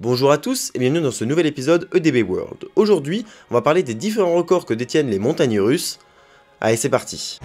Bonjour à tous et bienvenue dans ce nouvel épisode EDB World. Aujourd'hui, on va parler des différents records que détiennent les montagnes russes. Allez, c'est parti.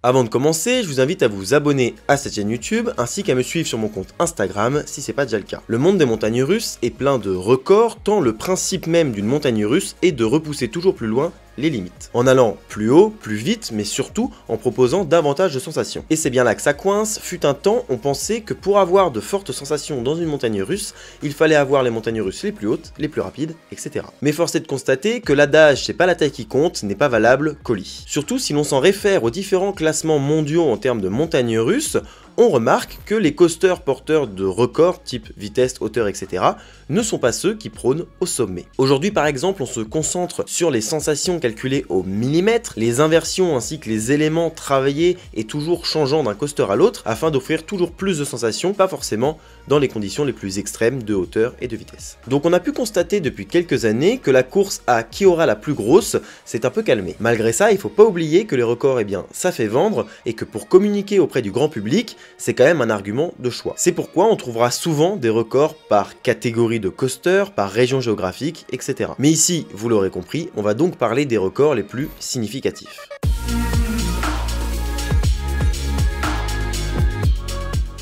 Avant de commencer, je vous invite à vous abonner à cette chaîne YouTube ainsi qu'à me suivre sur mon compte Instagram si c'est pas déjà le cas. Le monde des montagnes russes est plein de records tant le principe même d'une montagne russe est de repousser toujours plus loin les limites. En allant plus haut, plus vite, mais surtout en proposant davantage de sensations. Et c'est bien là que ça coince, fut un temps, on pensait que pour avoir de fortes sensations dans une montagne russe, il fallait avoir les montagnes russes les plus hautes, les plus rapides, etc. Mais force est de constater que l'adage c'est pas la taille qui compte n'est pas valable qu'au lit. Surtout si l'on s'en réfère aux différents classements mondiaux en termes de montagnes russes, on remarque que les coasters porteurs de records type vitesse, hauteur, etc. ne sont pas ceux qui prônent au sommet. Aujourd'hui par exemple, on se concentre sur les sensations calculées au millimètre, les inversions ainsi que les éléments travaillés et toujours changeants d'un coaster à l'autre afin d'offrir toujours plus de sensations, pas forcément dans les conditions les plus extrêmes de hauteur et de vitesse. Donc on a pu constater depuis quelques années que la course à qui aura la plus grosse s'est un peu calmée. Malgré ça, il faut pas oublier que les records, eh bien, ça fait vendre et que pour communiquer auprès du grand public, c'est quand même un argument de choix. C'est pourquoi on trouvera souvent des records par catégorie de coaster, par région géographique, etc. Mais ici, vous l'aurez compris, on va donc parler des records les plus significatifs.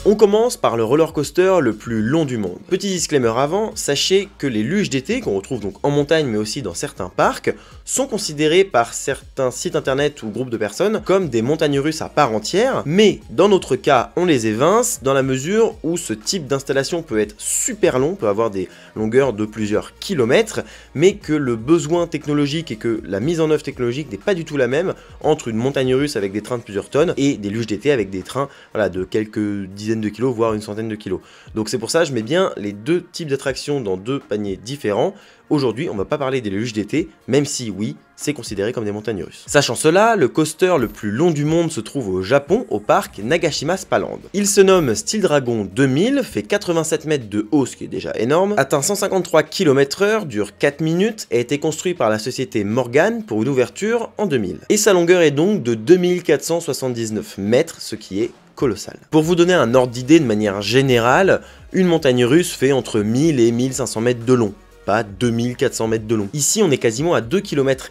On commence par le roller coaster le plus long du monde. Petit disclaimer avant, sachez que les luges d'été, qu'on retrouve donc en montagne mais aussi dans certains parcs, sont considérés par certains sites internet ou groupes de personnes comme des montagnes russes à part entière, mais dans notre cas, on les évince dans la mesure où ce type d'installation peut être super long, peut avoir des longueurs de plusieurs kilomètres, mais que le besoin technologique et que la mise en œuvre technologique n'est pas du tout la même entre une montagne russe avec des trains de plusieurs tonnes et des luges d'été avec des trains de quelques dizaines de kilos, voire une centaine de kilos. Donc c'est pour ça que je mets bien les deux types d'attractions dans deux paniers différents. Aujourd'hui, on va pas parler des luges d'été, même si oui, c'est considéré comme des montagnes russes. Sachant cela, le coaster le plus long du monde se trouve au Japon, au parc Nagashima Spaland. Il se nomme Steel Dragon 2000, fait 87 mètres de haut, ce qui est déjà énorme, atteint 153 km/h, dure 4 minutes, et a été construit par la société Morgan pour une ouverture en 2000. Et sa longueur est donc de 2479 mètres, ce qui est colossal. Pour vous donner un ordre d'idée de manière générale, une montagne russe fait entre 1000 et 1500 mètres de long. Pas 2400 mètres de long. Ici, on est quasiment à 2,5 km,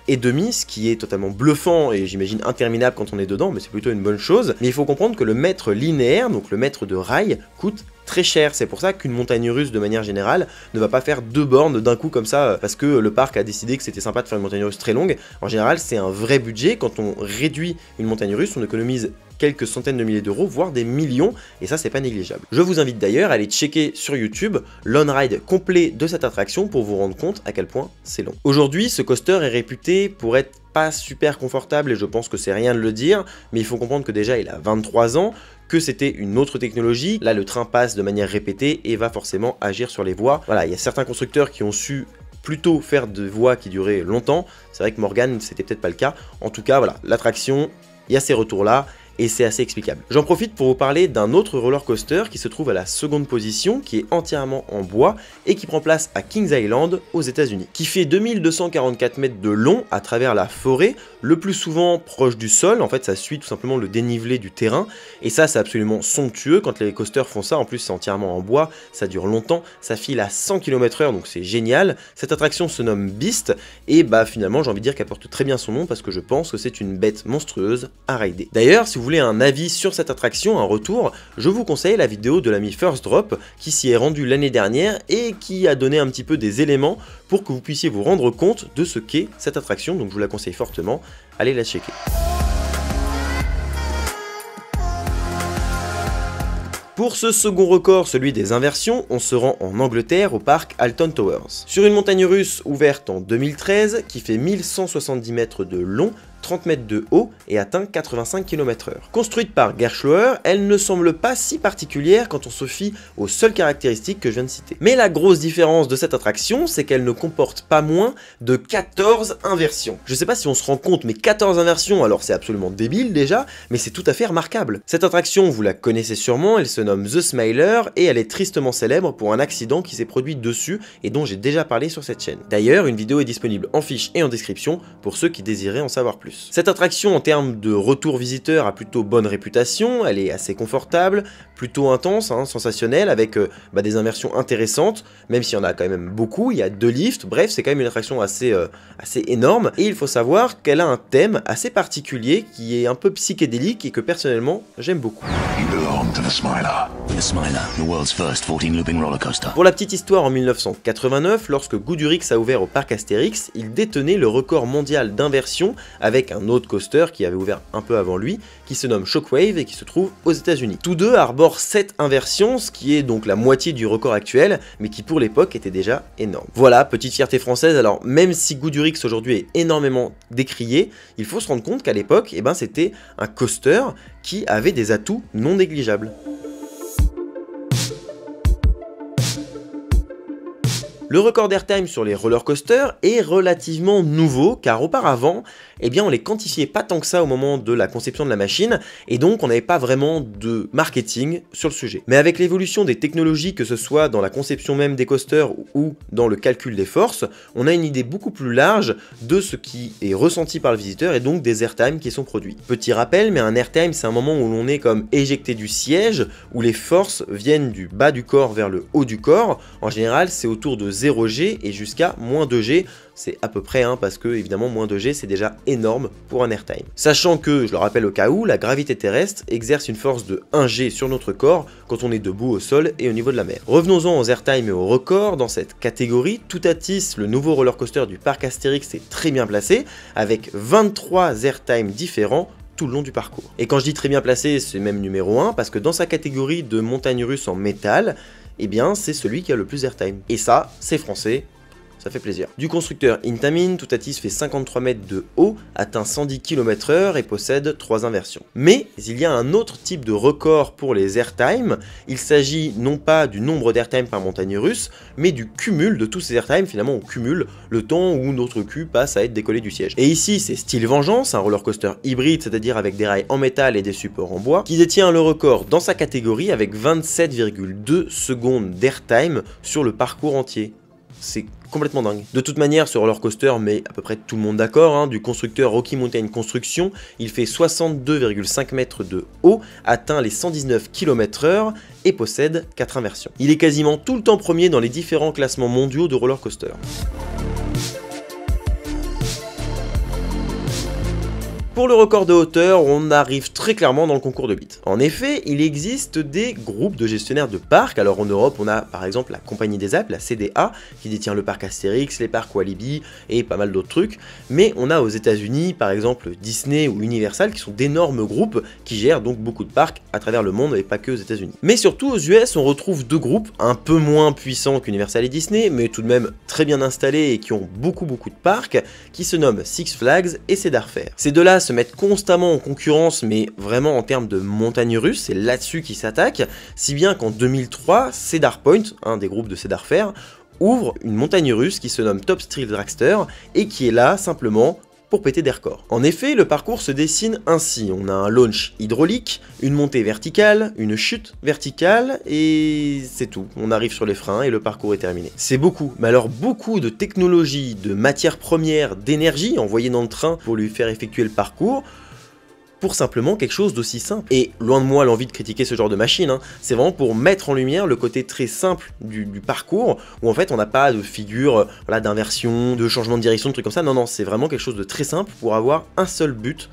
ce qui est totalement bluffant et j'imagine interminable quand on est dedans, mais c'est plutôt une bonne chose. Mais il faut comprendre que le mètre linéaire, donc le mètre de rail, coûte très cher. C'est pour ça qu'une montagne russe, de manière générale, ne va pas faire 2 bornes d'un coup comme ça, parce que le parc a décidé que c'était sympa de faire une montagne russe très longue. En général, c'est un vrai budget. Quand on réduit une montagne russe, on économise quelques centaines de milliers d'euros, voire des millions, et ça c'est pas négligeable. Je vous invite d'ailleurs à aller checker sur YouTube l'on-ride complet de cette attraction pour vous rendre compte à quel point c'est long. Aujourd'hui, ce coaster est réputé pour être pas super confortable et je pense que c'est rien de le dire, mais il faut comprendre que déjà il a 23 ans, que c'était une autre technologie. Là le train passe de manière répétée et va forcément agir sur les voies. Voilà, il y a certains constructeurs qui ont su plutôt faire de voies qui duraient longtemps. C'est vrai que Morgan c'était peut-être pas le cas. En tout cas voilà, l'attraction, il y a ces retours là. Et c'est assez explicable. J'en profite pour vous parler d'un autre roller coaster qui se trouve à la seconde position, qui est entièrement en bois et qui prend place à Kings Island aux États-Unis, qui fait 2244 mètres de long à travers la forêt, le plus souvent proche du sol. En fait, ça suit tout simplement le dénivelé du terrain et ça, c'est absolument somptueux quand les coasters font ça. En plus, c'est entièrement en bois, ça dure longtemps, ça file à 100 km/h, donc c'est génial. Cette attraction se nomme Beast et finalement, j'ai envie de dire qu'elle porte très bien son nom parce que je pense que c'est une bête monstrueuse à rider. D'ailleurs, si vous voulez un avis sur cette attraction, un retour, je vous conseille la vidéo de l'ami First Drop qui s'y est rendu l'année dernière et qui a donné un petit peu des éléments pour que vous puissiez vous rendre compte de ce qu'est cette attraction, donc je vous la conseille fortement, allez la checker. Pour ce second record, celui des inversions, on se rend en Angleterre au parc Alton Towers. Sur une montagne russe ouverte en 2013 qui fait 1170 mètres de long, 30 mètres de haut et atteint 85 km/h. Construite par Gerstlauer, elle ne semble pas si particulière quand on se fie aux seules caractéristiques que je viens de citer. Mais la grosse différence de cette attraction, c'est qu'elle ne comporte pas moins de 14 inversions. Je sais pas si on se rend compte, mais 14 inversions, alors c'est absolument débile déjà, mais c'est tout à fait remarquable. Cette attraction, vous la connaissez sûrement, elle se nomme The Smiler et elle est tristement célèbre pour un accident qui s'est produit dessus et dont j'ai déjà parlé sur cette chaîne. D'ailleurs, une vidéo est disponible en fiche et en description pour ceux qui désiraient en savoir plus. Cette attraction, en termes de retour visiteur, a plutôt bonne réputation, elle est assez confortable, plutôt intense, sensationnelle, avec des inversions intéressantes, même s'il y en a quand même beaucoup, il y a 2 lifts, bref, c'est quand même une attraction assez énorme, et il faut savoir qu'elle a un thème assez particulier, qui est un peu psychédélique, et que personnellement, j'aime beaucoup. Pour la petite histoire, en 1989, lorsque Goudurix a ouvert au parc Astérix, il détenait le record mondial d'inversion avec un autre coaster qui avait ouvert un peu avant lui, qui se nomme Shockwave et qui se trouve aux États-Unis. Tous deux arborent 7 inversions, ce qui est donc la moitié du record actuel, mais qui pour l'époque était déjà énorme. Voilà, petite fierté française. Alors même si Goudurix aujourd'hui est énormément décrié, il faut se rendre compte qu'à l'époque, c'était un coaster qui avait des atouts non négligeables. Le record d'airtime sur les roller coasters est relativement nouveau car auparavant, on les quantifiait pas tant que ça au moment de la conception de la machine et donc on n'avait pas vraiment de marketing sur le sujet. Mais avec l'évolution des technologies, que ce soit dans la conception même des coasters ou dans le calcul des forces, on a une idée beaucoup plus large de ce qui est ressenti par le visiteur et donc des airtime qui sont produits. Petit rappel, mais un airtime c'est un moment où l'on est comme éjecté du siège, où les forces viennent du bas du corps vers le haut du corps. En général c'est autour de 0 G et jusqu'à moins 2 G, c'est à peu près, parce que évidemment moins 2 G c'est déjà énorme pour un airtime. Sachant que, je le rappelle au cas où, la gravité terrestre exerce une force de 1 G sur notre corps quand on est debout au sol et au niveau de la mer. Revenons-en aux airtime et aux records. Dans cette catégorie, Toutatis, le nouveau roller coaster du parc Astérix, est très bien placé, avec 23 airtime différents tout le long du parcours. Et quand je dis très bien placé, c'est même numéro 1, parce que dans sa catégorie de montagne russe en métal, c'est celui qui a le plus d'airtime. Et ça, c'est français, ça fait plaisir. Du constructeur Intamin, Toutatis fait 53 mètres de haut, atteint 110 km/h et possède 3 inversions. Mais il y a un autre type de record pour les airtime. Il s'agit non pas du nombre d'airtime par montagne russe, mais du cumul de tous ces airtime. Finalement, on cumule le temps où notre cul passe à être décollé du siège. Et ici, c'est Style Vengeance, un roller coaster hybride, c'est-à-dire avec des rails en métal et des supports en bois, qui détient le record dans sa catégorie avec 27,2 secondes d'airtime sur le parcours entier. C'est complètement dingue. De toute manière, ce roller coaster met à peu près tout le monde d'accord, du constructeur Rocky Mountain Construction, il fait 62,5 mètres de haut, atteint les 119 km/h et possède 4 inversions. Il est quasiment tout le temps premier dans les différents classements mondiaux de roller coaster. Pour le record de hauteur, on arrive très clairement dans le concours de bits. En effet, il existe des groupes de gestionnaires de parcs. Alors en Europe, on a par exemple la Compagnie des Alpes, la CDA, qui détient le parc Astérix, les parcs Walibi et pas mal d'autres trucs. Mais on a aux États-Unis, par exemple Disney ou Universal, qui sont d'énormes groupes qui gèrent donc beaucoup de parcs à travers le monde et pas que aux États-Unis. Mais surtout aux US, on retrouve 2 groupes un peu moins puissants qu'Universal et Disney, mais tout de même très bien installés et qui ont beaucoup de parcs, qui se nomment Six Flags et Cedar Fair. Ces deux-là se mettent constamment en concurrence, mais vraiment en termes de montagne russe, c'est là-dessus qu'ils s'attaquent, si bien qu'en 2003, Cedar Point, un des groupes de Cedar Fair, ouvre une montagne russe qui se nomme Top Thrill Dragster et qui est là simplement pour péter des records. En effet, le parcours se dessine ainsi. On a un launch hydraulique, une montée verticale, une chute verticale, et c'est tout. On arrive sur les freins et le parcours est terminé. C'est beaucoup, mais alors beaucoup de technologies, de matières premières, d'énergie envoyées dans le train pour lui faire effectuer le parcours, pour simplement quelque chose d'aussi simple. Et loin de moi l'envie de critiquer ce genre de machine, c'est vraiment pour mettre en lumière le côté très simple du parcours, où en fait on n'a pas de figure d'inversion, de changement de direction, de trucs comme ça. Non, c'est vraiment quelque chose de très simple pour avoir un seul but,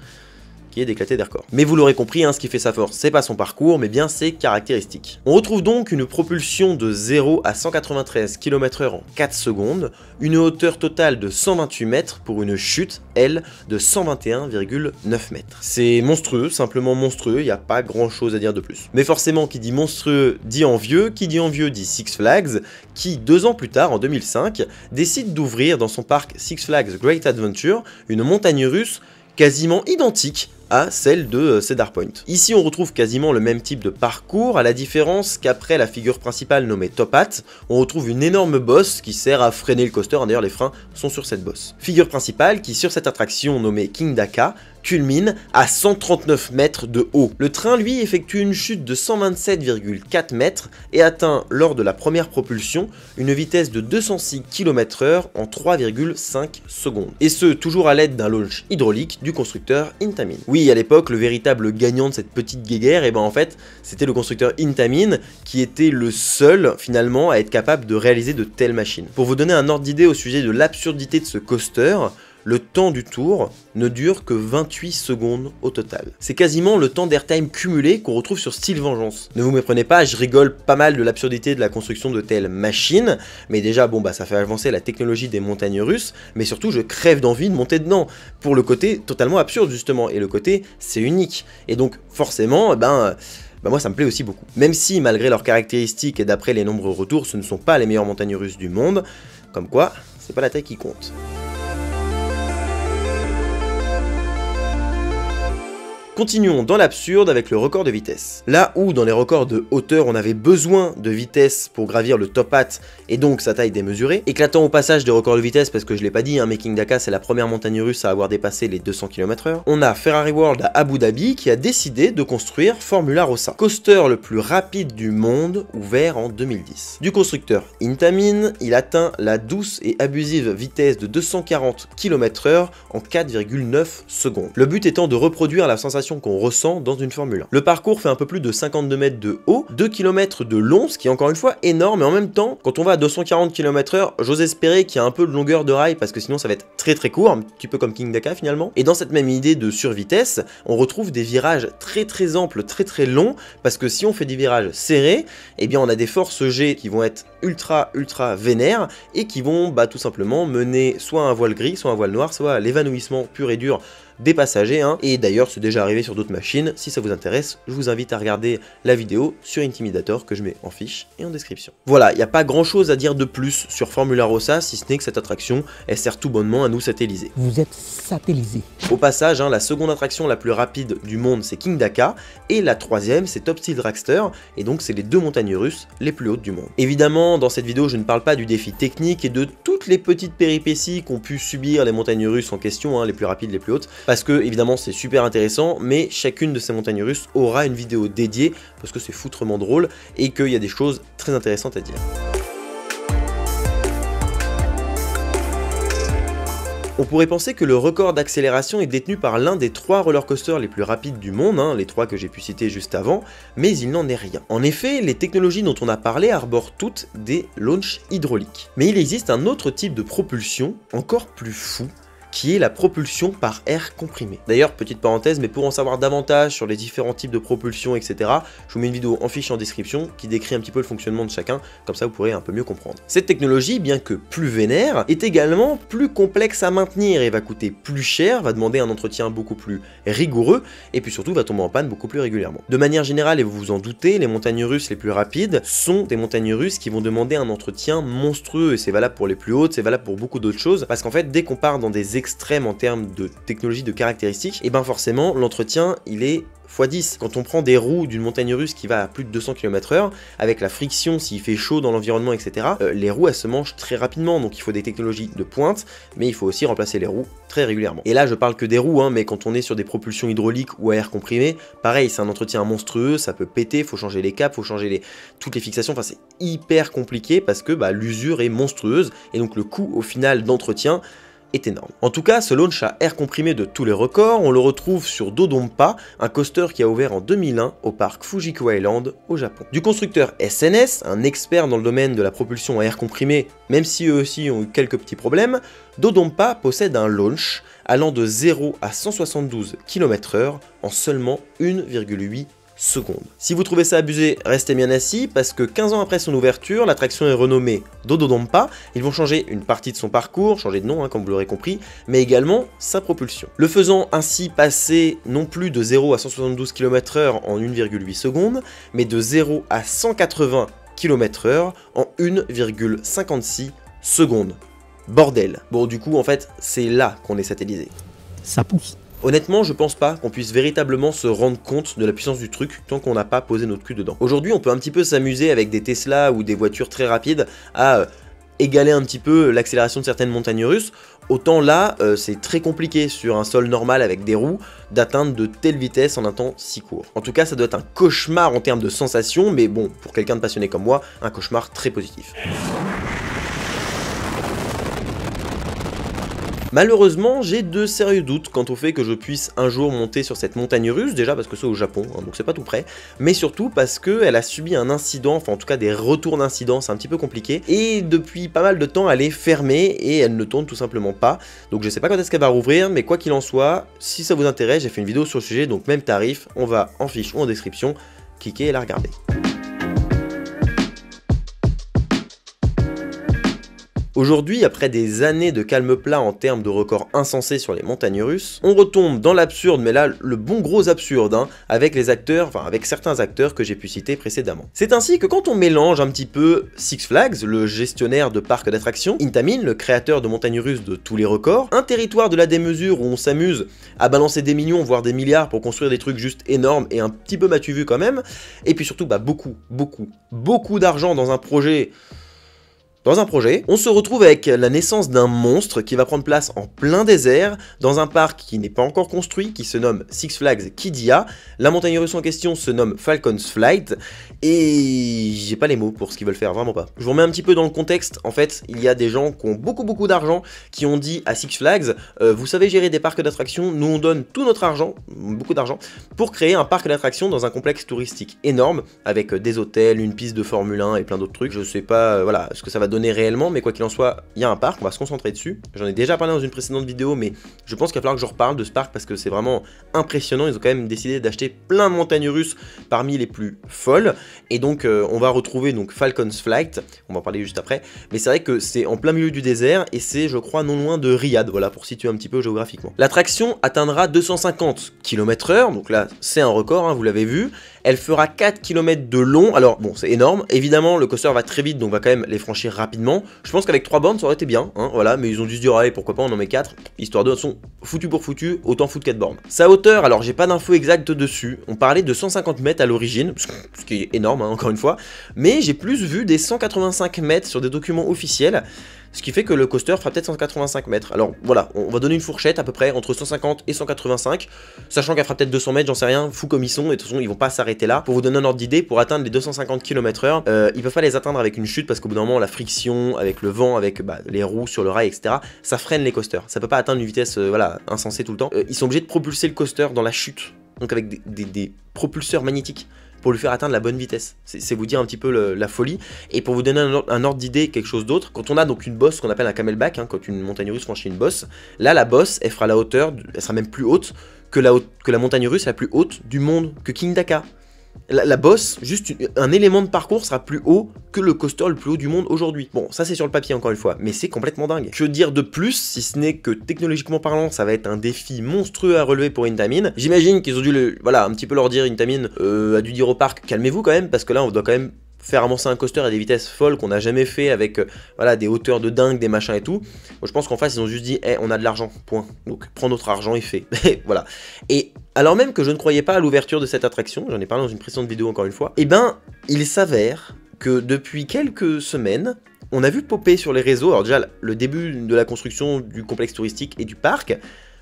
qui est d'éclater des records. Mais vous l'aurez compris, ce qui fait sa force, c'est pas son parcours, mais bien ses caractéristiques. On retrouve donc une propulsion de 0 à 193 km/h en 4 secondes, une hauteur totale de 128 mètres pour une chute, elle, de 121,9 mètres. C'est monstrueux, simplement monstrueux, il n'y a pas grand chose à dire de plus. Mais forcément, qui dit monstrueux dit envieux, qui dit envieux dit Six Flags, qui 2 ans plus tard, en 2005, décide d'ouvrir dans son parc Six Flags Great Adventure une montagne russe quasiment identique à celle de Cedar Point. Ici on retrouve quasiment le même type de parcours, à la différence qu'après la figure principale nommée Top Hat, on retrouve une énorme bosse qui sert à freiner le coaster, d'ailleurs les freins sont sur cette bosse. Figure principale qui sur cette attraction nommée King Daka culmine à 139 mètres de haut. Le train lui effectue une chute de 127,4 mètres et atteint lors de la première propulsion une vitesse de 206 km/h en 3,5 secondes. Et ce toujours à l'aide d'un launch hydraulique du constructeur Intamin. Oui, à l'époque le véritable gagnant de cette petite guéguerre, et ben en fait c'était le constructeur Intamin qui était le seul finalement à être capable de réaliser de telles machines. Pour vous donner un ordre d'idée au sujet de l'absurdité de ce coaster, le temps du tour ne dure que 28 secondes au total. C'est quasiment le temps d'airtime cumulé qu'on retrouve sur Steel Vengeance. Ne vous méprenez pas, je rigole pas mal de l'absurdité de la construction de telles machines, mais déjà bon bah ça fait avancer la technologie des montagnes russes, mais surtout je crève d'envie de monter dedans, pour le côté totalement absurde justement, et le côté c'est unique. Et donc forcément, moi ça me plaît aussi beaucoup. Même si malgré leurs caractéristiques et d'après les nombreux retours, ce ne sont pas les meilleures montagnes russes du monde, comme quoi c'est pas la taille qui compte. Continuons dans l'absurde avec le record de vitesse. Là où dans les records de hauteur on avait besoin de vitesse pour gravir le Top Hat et donc sa taille démesurée, éclatant au passage des records de vitesse parce que je l'ai pas dit, mais King Daka c'est la première montagne russe à avoir dépassé les 200 km/h, on a Ferrari World à Abu Dhabi qui a décidé de construire Formula Rossa, coaster le plus rapide du monde ouvert en 2010. Du constructeur Intamin, il atteint la douce et abusive vitesse de 240 km/h en 4,9 secondes. Le but étant de reproduire la sensation qu'on ressent dans une Formule 1. Le parcours fait un peu plus de 52 mètres de haut, 2 km de long, ce qui est encore une fois énorme, mais en même temps, quand on va à 240 km/h, j'ose espérer qu'il y a un peu de longueur de rail, parce que sinon ça va être très court, un petit peu comme King Daka finalement. Et dans cette même idée de survitesse, on retrouve des virages très amples, très longs, parce que si on fait des virages serrés, eh bien on a des forces G qui vont être ultra vénères, et qui vont tout simplement mener soit à un voile gris, soit à un voile noir, soit à l'évanouissement pur et dur des passagers, et d'ailleurs c'est déjà arrivé sur d'autres machines. Si ça vous intéresse, je vous invite à regarder la vidéo sur Intimidator que je mets en fiche et en description. Voilà, il n'y a pas grand chose à dire de plus sur Formula Rossa, si ce n'est que cette attraction, elle sert tout bonnement à nous satelliser. Vous êtes satellisé. Au passage, la seconde attraction la plus rapide du monde c'est King Daka, et la troisième c'est Top Steel Dragster, et donc c'est les deux montagnes russes les plus hautes du monde. Évidemment, dans cette vidéo je ne parle pas du défi technique et de toutes les petites péripéties qu'ont pu subir les montagnes russes en question, les plus rapides, les plus hautes, parce que évidemment c'est super intéressant, mais chacune de ces montagnes russes aura une vidéo dédiée, parce que c'est foutrement drôle, et qu'il y a des choses très intéressantes à dire. On pourrait penser que le record d'accélération est détenu par l'un des 3 rollercoasters les plus rapides du monde, les 3 que j'ai pu citer juste avant, mais il n'en est rien. En effet, les technologies dont on a parlé arborent toutes des launchs hydrauliques. Mais il existe un autre type de propulsion, encore plus fou, qui est la propulsion par air comprimé. D'ailleurs, petite parenthèse, mais pour en savoir davantage sur les différents types de propulsion, etc., je vous mets une vidéo en fiche en description qui décrit un petit peu le fonctionnement de chacun, comme ça vous pourrez un peu mieux comprendre. Cette technologie, bien que plus vénère, est également plus complexe à maintenir et va coûter plus cher, va demander un entretien beaucoup plus rigoureux, et puis surtout va tomber en panne beaucoup plus régulièrement. De manière générale, et vous vous en doutez, les montagnes russes les plus rapides sont des montagnes russes qui vont demander un entretien monstrueux, et c'est valable pour les plus hautes, c'est valable pour beaucoup d'autres choses, parce qu'en fait, dès qu'on part dans des extrêmes en termes de technologie, de caractéristiques, et ben forcément l'entretien il est x10. Quand on prend des roues d'une montagne russe qui va à plus de 200 km/h, avec la friction, s'il fait chaud dans l'environnement, etc., les roues elles se mangent très rapidement, donc il faut des technologies de pointe, mais il faut aussi remplacer les roues très régulièrement. Et là je parle que des roues, mais quand on est sur des propulsions hydrauliques ou à air comprimé, pareil, c'est un entretien monstrueux, ça peut péter, faut changer les caps, faut changer toutes les fixations, enfin c'est hyper compliqué parce que l'usure est monstrueuse, et donc le coût au final d'entretien est énorme. En tout cas, ce launch à air comprimé de tous les records, on le retrouve sur Dodonpa, un coaster qui a ouvert en 2001 au parc Fujiku Island au Japon. Du constructeur SNS, un expert dans le domaine de la propulsion à air comprimé, même si eux aussi ont eu quelques petits problèmes, Dodonpa possède un launch allant de 0 à 172 km/h en seulement 1,8 secondes. Si vous trouvez ça abusé, restez bien assis parce que 15 ans après son ouverture, l'attraction est renommée Dodonpa. Ils vont changer une partie de son parcours, changer de nom comme vous l'aurez compris, mais également sa propulsion. Le faisant ainsi passer non plus de 0 à 172 km/h en 1,8 secondes, mais de 0 à 180 km/h en 1,56 secondes. Bordel. Bon du coup en fait c'est là qu'on est satellisé. Ça pousse. Honnêtement, je pense pas qu'on puisse véritablement se rendre compte de la puissance du truc tant qu'on n'a pas posé notre cul dedans. Aujourd'hui, on peut un petit peu s'amuser avec des Tesla ou des voitures très rapides à égaler un petit peu l'accélération de certaines montagnes russes. Autant là, c'est très compliqué sur un sol normal avec des roues d'atteindre de telles vitesses en un temps si court. En tout cas, ça doit être un cauchemar en termes de sensations, mais bon, pour quelqu'un de passionné comme moi, un cauchemar très positif. Malheureusement, j'ai de sérieux doutes quant au fait que je puisse un jour monter sur cette montagne russe, déjà parce que c'est au Japon, hein, donc c'est pas tout près, mais surtout parce qu'elle a subi un incident, enfin en tout cas des retours d'incidents, c'est un petit peu compliqué, et depuis pas mal de temps elle est fermée et elle ne tourne tout simplement pas, donc je sais pas quand est-ce qu'elle va rouvrir, mais quoi qu'il en soit, si ça vous intéresse, j'ai fait une vidéo sur le sujet, donc même tarif, on va en fiche ou en description, cliquez et la regardez. Aujourd'hui, après des années de calme plat en termes de records insensés sur les montagnes russes, on retombe dans l'absurde, mais là, le bon gros absurde, hein, avec les acteurs, enfin avec certains acteurs que j'ai pu citer précédemment. C'est ainsi que quand on mélange un petit peu Six Flags, le gestionnaire de parcs d'attractions, Intamin, le créateur de montagnes russes de tous les records, un territoire de la démesure où on s'amuse à balancer des millions, voire des milliards pour construire des trucs juste énormes et un petit peu matu vu quand même, et puis surtout, beaucoup d'argent dans un projet... on se retrouve avec la naissance d'un monstre qui va prendre place en plein désert, dans un parc qui n'est pas encore construit, qui se nomme Six Flags Qiddiya. La montagne russe en question se nomme Falcon's Flight, et j'ai pas les mots pour ce qu'ils veulent faire, vraiment pas. Je vous remets un petit peu dans le contexte, en fait, il y a des gens qui ont beaucoup d'argent, qui ont dit à Six Flags, vous savez gérer des parcs d'attractions, nous on donne tout notre argent, beaucoup d'argent, pour créer un parc d'attractions dans un complexe touristique énorme, avec des hôtels, une piste de Formule 1 et plein d'autres trucs. Je sais pas, voilà, ce que ça va donner réellement, mais quoi qu'il en soit, il y a un parc, on va se concentrer dessus. J'en ai déjà parlé dans une précédente vidéo, mais je pense qu'il va falloir que je reparle de ce parc parce que c'est vraiment impressionnant. Ils ont quand même décidé d'acheter plein de montagnes russes parmi les plus folles, et donc on va retrouver donc Falcon's Flight, on va en parler juste après, mais c'est vrai que c'est en plein milieu du désert et c'est, je crois, non loin de Riyad, voilà, pour situer un petit peu géographiquement. L'attraction atteindra 250 km/h, donc là c'est un record, hein, vous l'avez vu. Elle fera 4 km de long, alors bon, c'est énorme, évidemment le coaster va très vite, donc on va quand même les franchir rapidement. Je pense qu'avec 3 bornes ça aurait été bien, hein, voilà, mais ils ont dû se dire allez pourquoi pas on en met 4, histoire de, sont foutus pour foutus, autant foutre 4 bornes. Sa hauteur, alors j'ai pas d'infos exactes dessus, on parlait de 150 mètres à l'origine, ce qui est énorme, hein, encore une fois, mais j'ai plus vu des 185 mètres sur des documents officiels, ce qui fait que le coaster fera peut-être 185 mètres. Alors voilà, on va donner une fourchette à peu près entre 150 et 185, sachant qu'elle fera peut-être 200 mètres, j'en sais rien, fou comme ils sont, et de toute façon ils vont pas s'arrêter là. Pour vous donner un ordre d'idée, pour atteindre les 250 km/h, ils peuvent pas les atteindre avec une chute parce qu'au bout d'un moment la friction, avec le vent, avec les roues sur le rail, etc., ça freine les coasters. Ça peut pas atteindre une vitesse voilà, insensée tout le temps. Ils sont obligés de propulser le coaster dans la chute, donc avec des propulseurs magnétiques, pour lui faire atteindre la bonne vitesse. C'est vous dire un petit peu la folie. Et pour vous donner un ordre d'idée, quelque chose d'autre, quand on a donc une bosse qu'on appelle un camelback, hein, quand une montagne russe franchit une bosse, là la bosse, elle fera la hauteur, elle sera même plus haute que la montagne russe la plus haute du monde, que King Daka. La bosse, juste un élément de parcours sera plus haut que le coaster le plus haut du monde aujourd'hui. Bon, ça c'est sur le papier encore une fois, mais c'est complètement dingue. Que dire de plus, si ce n'est que technologiquement parlant, ça va être un défi monstrueux à relever pour Intamin. J'imagine qu'ils ont dû, voilà, un petit peu leur dire, Intamin a dû dire au parc, calmez-vous quand même, parce que là on doit quand même faire avancer un coaster à des vitesses folles qu'on n'a jamais fait avec voilà, des hauteurs de dingue, des machins et tout. Moi, je pense qu'en face ils ont juste dit hey, on a de l'argent, point. Donc prends notre argent et fais. Voilà. Et alors même que je ne croyais pas à l'ouverture de cette attraction, j'en ai parlé dans une précédente vidéo encore une fois, et ben il s'avère que depuis quelques semaines, on a vu popper sur les réseaux, alors déjà le début de la construction du complexe touristique et du parc,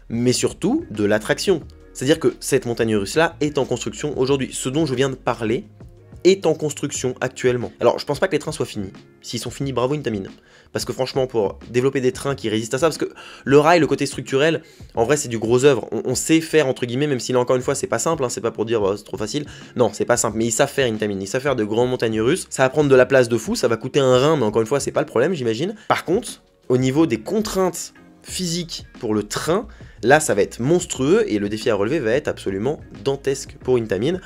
mais surtout de l'attraction. C'est-à-dire que cette montagne russe là est en construction aujourd'hui. Ce dont je viens de parler est en construction actuellement. Alors je pense pas que les trains soient finis. S'ils sont finis, bravo Intamin. Parce que franchement, pour développer des trains qui résistent à ça, parce que le rail, le côté structurel, en vrai c'est du gros œuvre. On sait faire entre guillemets, même si là encore une fois c'est pas simple, hein, c'est pas pour dire oh, c'est trop facile. Non, c'est pas simple, mais ils savent faire Intamin, ils savent faire de grandes montagnes russes. Ça va prendre de la place de fou, ça va coûter un rein, mais encore une fois c'est pas le problème j'imagine. Par contre, au niveau des contraintes physiques pour le train, là ça va être monstrueux et le défi à relever va être absolument dantesque pour Intamin.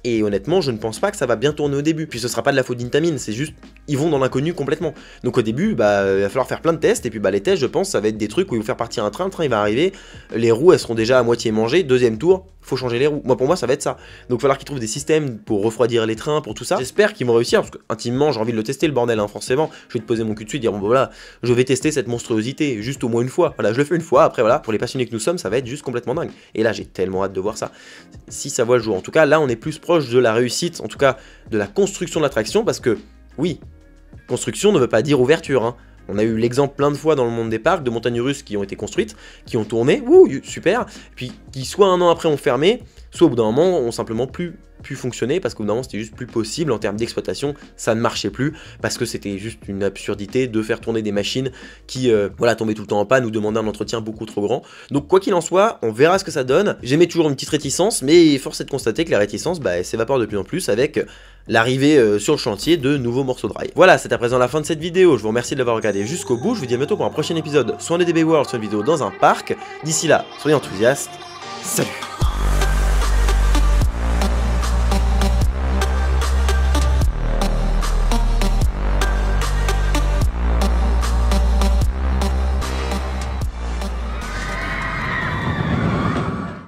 Et honnêtement, je ne pense pas que ça va bien tourner au début. Puis ce sera pas de la faute d'Intamin, c'est juste, ils vont dans l'inconnu complètement. Donc au début, bah, il va falloir faire plein de tests, et puis bah, les tests, je pense, ça va être des trucs où ils vont faire partir un train, le train il va arriver, les roues elles seront déjà à moitié mangées, deuxième tour, faut changer les roues. Moi, pour moi, ça va être ça. Donc, il va falloir qu'ils trouvent des systèmes pour refroidir les trains, pour tout ça. J'espère qu'ils vont réussir, parce que intimement, j'ai envie de le tester, le bordel, hein, forcément. Je vais te poser mon cul dessus et dire, bon, bah, voilà, je vais tester cette monstruosité, juste au moins une fois. Voilà, je le fais une fois, après, voilà, pour les passionnés que nous sommes, ça va être juste complètement dingue. Et là, j'ai tellement hâte de voir ça. Si ça voit le jour. En tout cas, là, on est plus proche de la réussite, en tout cas, de la construction de l'attraction, parce que, oui, construction ne veut pas dire ouverture, hein. On a eu l'exemple plein de fois dans le monde des parcs de montagnes russes qui ont été construites, qui ont tourné, wouh, super, puis qui soit un an après ont fermé, soit au bout d'un moment ont simplement plus fonctionné parce qu'au bout d'un moment c'était juste plus possible en termes d'exploitation, ça ne marchait plus parce que c'était juste une absurdité de faire tourner des machines qui voilà, tombaient tout le temps en panne ou demandaient un entretien beaucoup trop grand. Donc quoi qu'il en soit, on verra ce que ça donne. J'aimais toujours une petite réticence, mais force est de constater que la réticence elle s'évapore de plus en plus avec l'arrivée sur le chantier de nouveaux morceaux de rail. Voilà, c'est à présent la fin de cette vidéo. Je vous remercie de l'avoir regardé jusqu'au bout. Je vous dis à bientôt pour un prochain épisode, soit en DB World, soit une vidéo dans un parc. D'ici là, soyez enthousiastes. Salut!